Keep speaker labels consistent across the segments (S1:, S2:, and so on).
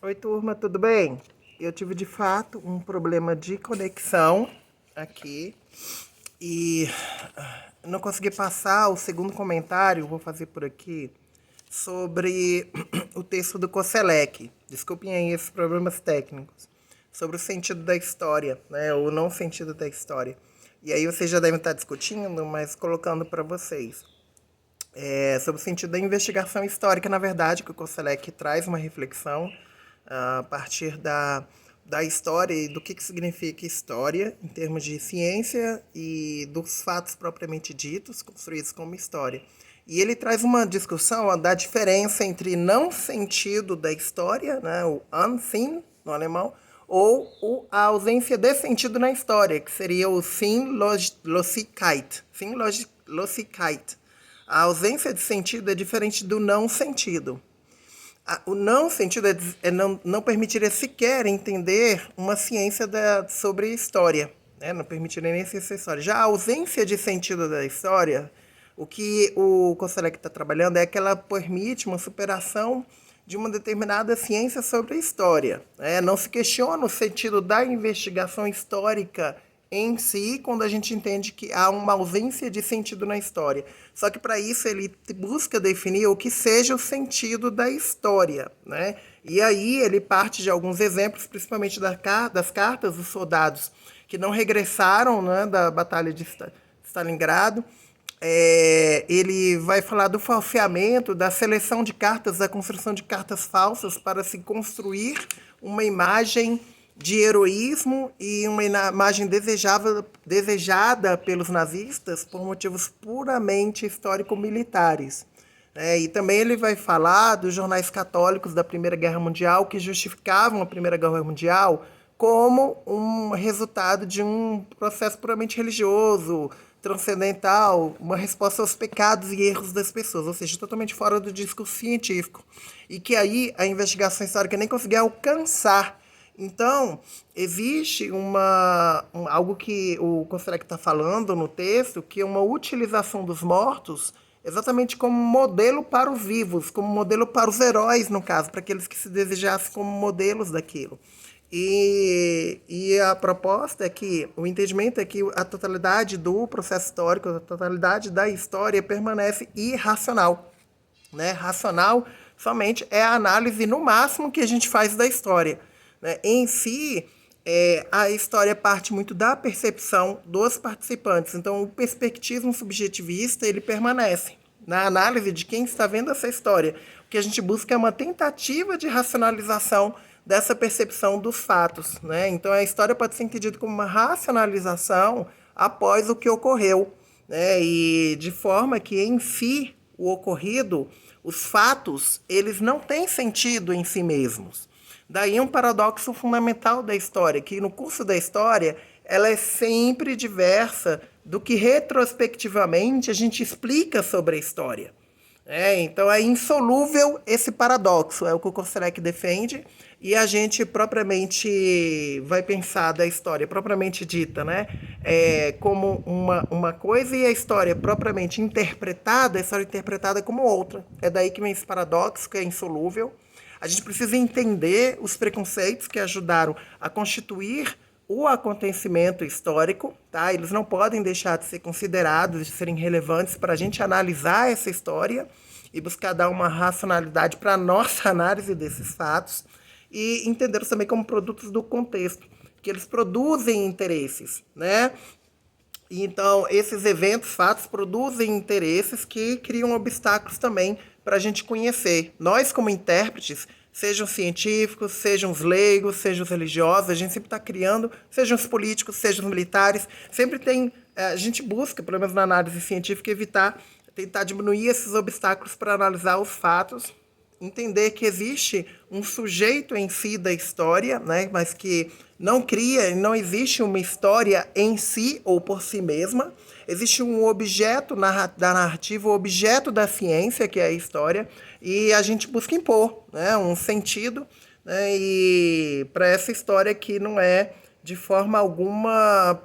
S1: Oi, turma, tudo bem? Eu tive de fato um problema de conexão aqui e não consegui passar o segundo comentário, vou fazer por aqui, sobre o texto do Koselleck. Desculpem aí esses problemas técnicos. Sobre o sentido da história, né? O não sentido da história. E aí vocês já devem estar discutindo, mas colocando para vocês. Sobre o sentido da investigação histórica, na verdade, que o Koselleck traz uma reflexão a partir da história e do que significa história em termos de ciência e dos fatos propriamente ditos, construídos como história. E ele traz uma discussão da diferença entre não sentido da história, né, o Unsinn, no alemão, ou a ausência de sentido na história, que seria o Sinnlosigkeit. Sinnlosigkeit. A ausência de sentido é diferente do não sentido. O não sentido é não permitiria sequer entender uma ciência sobre história, né? Não permitiria nem essa história. Já a ausência de sentido da história, o que o Koselleck está trabalhando é que ela permite uma superação de uma determinada ciência sobre a história. Né? Não se questiona o sentido da investigação histórica em si, quando a gente entende que há uma ausência de sentido na história. Só que para isso ele busca definir o que seja o sentido da história, né? E aí ele parte de alguns exemplos, principalmente das cartas dos soldados que não regressaram, né, da Batalha de Stalingrado. Ele vai falar do falseamento, da seleção de cartas, da construção de cartas falsas para se construir uma imagem de heroísmo e uma imagem desejada pelos nazistas por motivos puramente histórico-militares. E também ele vai falar dos jornais católicos da Primeira Guerra Mundial que justificavam a Primeira Guerra Mundial como um resultado de um processo puramente religioso, transcendental, uma resposta aos pecados e erros das pessoas, ou seja, totalmente fora do discurso científico. E que aí a investigação histórica nem conseguia alcançar. Então, existe algo que o Koselleck está falando no texto, que é uma utilização dos mortos exatamente como modelo para os vivos, como modelo para os heróis, no caso, para aqueles que se desejassem como modelos daquilo. E a proposta é que, o entendimento é que a totalidade do processo histórico, a totalidade da história permanece irracional. Né? Racional somente é a análise, no máximo, que a gente faz da história. Né? Em si, a história parte muito da percepção dos participantes. Então, o perspectivismo subjetivista ele permanece na análise de quem está vendo essa história. O que a gente busca é uma tentativa de racionalização dessa percepção dos fatos. Né? Então, a história pode ser entendida como uma racionalização após o que ocorreu. Né? E de forma que, em si, o ocorrido, os fatos, eles não têm sentido em si mesmos. Daí um paradoxo fundamental da história, que no curso da história, ela é sempre diversa do que retrospectivamente a gente explica sobre a história. Então é insolúvel esse paradoxo, é o que o Koselleck defende, e a gente propriamente vai pensar da história propriamente dita, né? Como uma coisa, e a história propriamente interpretada, a história interpretada como outra. É daí que vem esse paradoxo, que é insolúvel. A gente precisa entender os preconceitos que ajudaram a constituir o acontecimento histórico, tá? Eles não podem deixar de ser considerados, de serem relevantes para a gente analisar essa história e buscar dar uma racionalidade para a nossa análise desses fatos e entendê-los também como produtos do contexto, que eles produzem interesses, né? Então, esses eventos, fatos, produzem interesses que criam obstáculos também para a gente conhecer. Nós, como intérpretes, sejam científicos, sejam os leigos, sejam os religiosos, a gente sempre está criando, sejam os políticos, sejam os militares, sempre tem, a gente busca, pelo menos na análise científica, tentar diminuir esses obstáculos para analisar os fatos, entender que existe um sujeito em si da história, né, mas que não existe uma história em si ou por si mesma, existe um objeto da narrativa, o objeto da ciência, que é a história, e a gente busca impor, né, um sentido, né, e para essa história que não é de forma alguma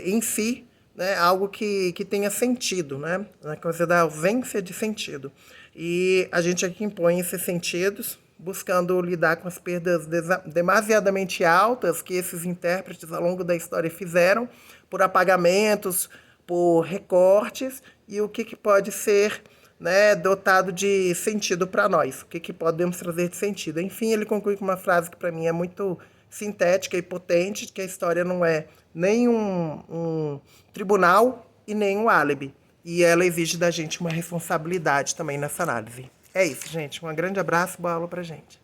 S1: em si, né, algo que tenha sentido, né, na coisa da ausência de sentido. E a gente aqui impõe esses sentidos, buscando lidar com as perdas demasiadamente altas que esses intérpretes ao longo da história fizeram, por apagamentos, por recortes, e o que pode ser, né, dotado de sentido para nós, o que podemos trazer de sentido. Enfim, ele conclui com uma frase que para mim é muito sintética e potente, que a história não é nem um tribunal e nem um álibi. E ela exige da gente uma responsabilidade também nessa análise. É isso, gente. Um grande abraço, boa aula pra gente.